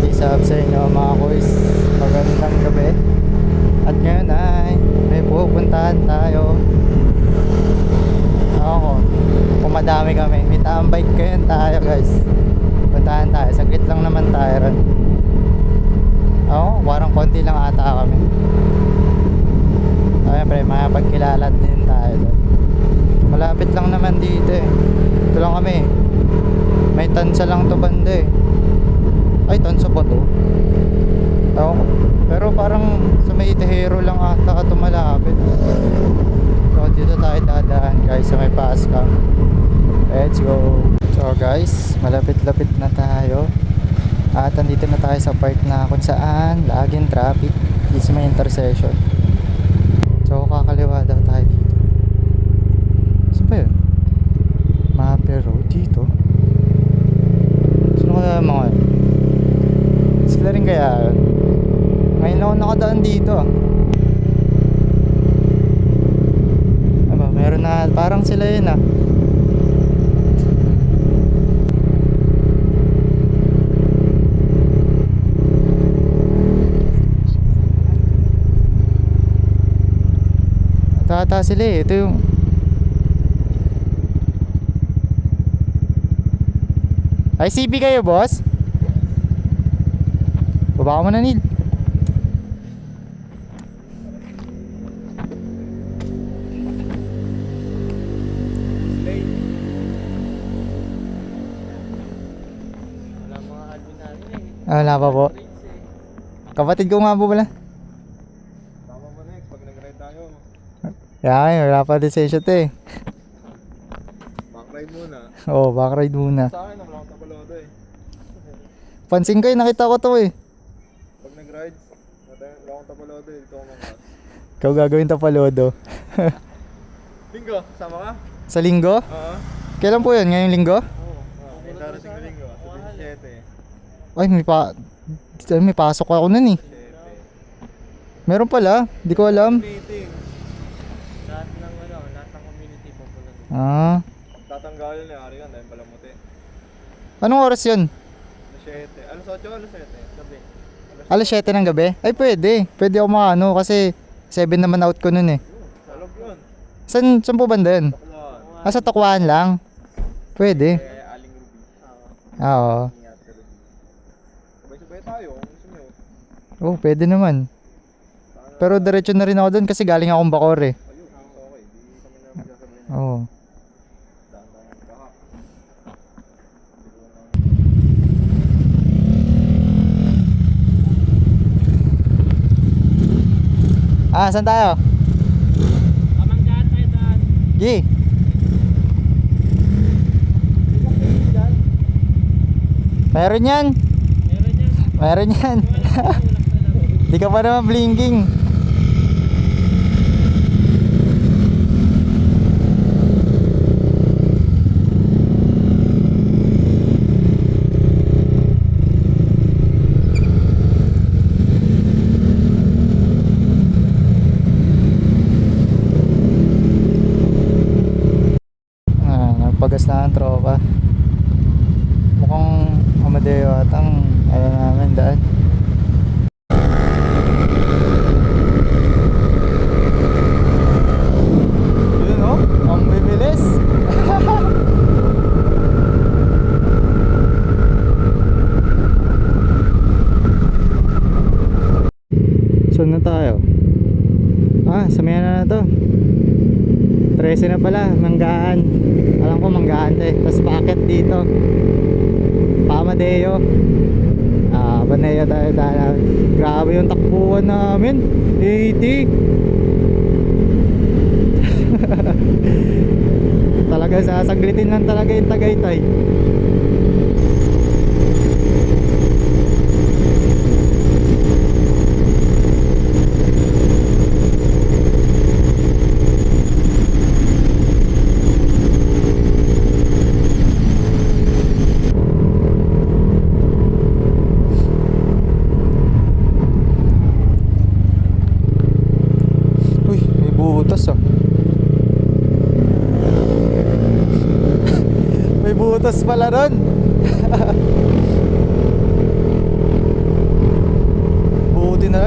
What's up sa inyo mga kuys? Magandang gabi. At ngayon ay may pupuntahan tayo. Ako, kung madami kami, may tambay ngayon tayo guys. Puntahan tayo, saglit lang naman tayo ron. Ako, parang konti lang ata kami. Siyempre, makapagkilala din tayo doon. Malapit lang naman dito eh. Ito lang kami. May tansa lang to banda eh. Ay, tansa ba to? Ewan ko. Pero parang sa may Itahero lang ata ito malapit. So dito tayo dadaan guys sa may Pascam. Let's go. So guys, malapit-lapit na tayo. At andito na tayo sa park na kung saan laging traffic. Dito sa may intersection. So kakaliwa daw tayo dito. Saan ba yun? Mape Road dito. Sino kaya mga yun? Sila rin kaya yun? Ngayon ako nakadaan dito. Aba, meron na parang sila yun ah. Tata sila eh. Ito yung ICB kayo boss? Baba ka mo na Neil. Wala pa po. Kapatid ko nga po pala. Tama mo next pag nag-ride tayo. Yan, wala pa din session to eh. Back-ride muna. Oo, backride muna. Sa akin, wala akong tapalodo eh. Pansin ko eh, nakita ko to eh. Pag nag-ride, wala akong tapalodo eh. Dito ako mga Ikaw gagawin tapalodo. Linggo, sama ka? Sa linggo? Oo. Kailan po yun? Ngayong linggo? Oo. May darating na linggo. Sa 17. Ay, may pasok ako nun eh. 17. Meron pala, di ko alam. Meeting. Lahat ng community pupunta dito. Ah, Tatanggalin na ari yan dahil palamuti. anong oras yun? Alas 7. Alas 8, alas 7. Gabi. Alas 7 ng gabi? Ay, pwede. Pwede ako makano kasi 7 naman out ko nun eh. Salog yun. Saan po banda yun? Baklaan. Ah, sa Tokuan lang? Pwede. Aling Ruby. Ah, oo. Ingat ka rin. Sabay-sabay tayo kung gusto nyo. Oh, pwede naman. Pero diretso na rin ako dun kasi galing akong Bacoor eh. Ayun, okay. Di kami na magsasabihin. Oo. Daan-daan ka. Ah, saan tayo? Pamanggaan tayo daan. Gi. Meron yan. Meron yan. Meron yan. Di ka pa naman blinking. Ah, nagpagas na ang tropa. Mukhang Amadeo at ang ano namin daan. Yun oh, ang bibilis. Saan na tayo? Ah, samayan na to. 13 na pala, Manggaan. Alam ko Manggaan to eh. Tapos packet dito Pamadeo. Ah, Baneo tayo dahil. Grabe yung takbuhan namin. 80. Talaga sasaglitin lang talaga yung Tagaytay. May butas pala ron.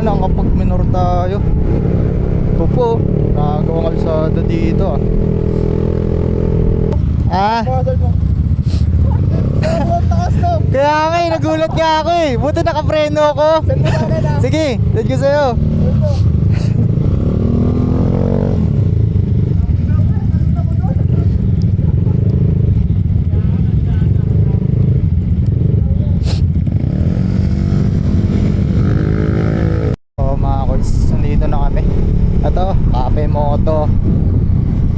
nakakapag minor tayo. Ito po, nakagawang kalsada dito ah. Kaya nga eh, nagulat nga ako eh. Buti nakapreno ako. Sige, let's go sa'yo. Oh mga koys, nandito na kami. Ito, Cafe Moto.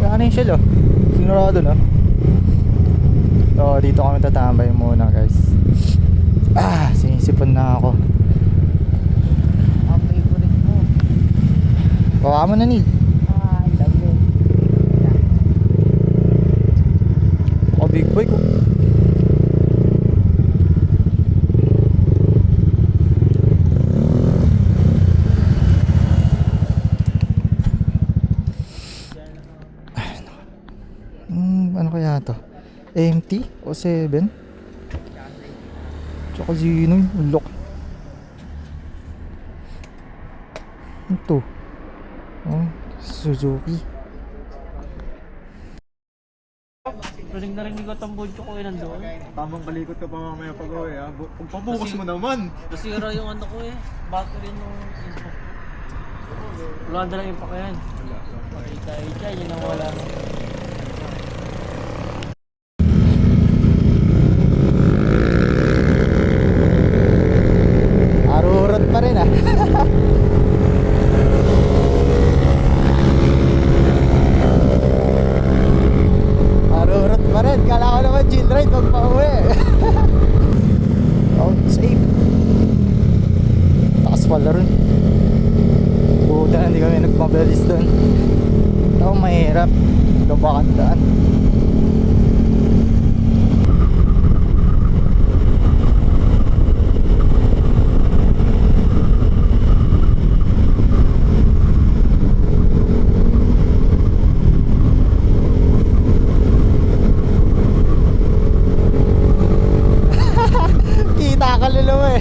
Kaya ano yung shell oh. Sinurado na. So dito kami tatambay muna guys. Sinisipon na ako. Ang favorite mo. Bawa mo na Neil. I love you. Ako big boy ko. Ano kaya to? AMT o 7? Tsaka sino yung lock? Ito. Oh, Suzuki. Rinig na rinig ko itong budyo ko nandoon. Tamang kalikot ka pa mamaya pag-uwi ha. Pagpabukas mo naman. Nasira yung ano ko eh. Battery nung info. Wala na lang yung pakayan. Ika-ika, yun ang wala mo. Arurot pa rin ah. Arurot pa rin. Kala ko naman chill ride pag pauwi. Oh, safe. Takas pala rin. Buta na hindi kami nagmabilis doon. Ito mahirap. Lubakan daan. Kita ka lulaw eh.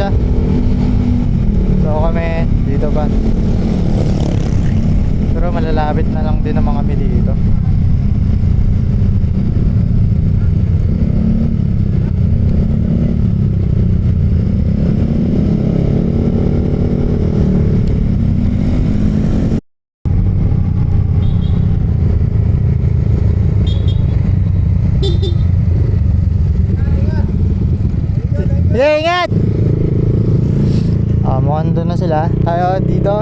sila. So kami dito ba? Pero malalapit na lang din naman kami dito. Sige, ingat! Mukhang doon na sila. Tayo dito.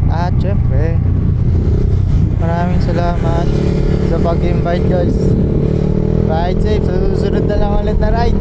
At syempre, maraming salamat sa pag-invite guys. Ride safe. Sa susunod na lang ulit na ride.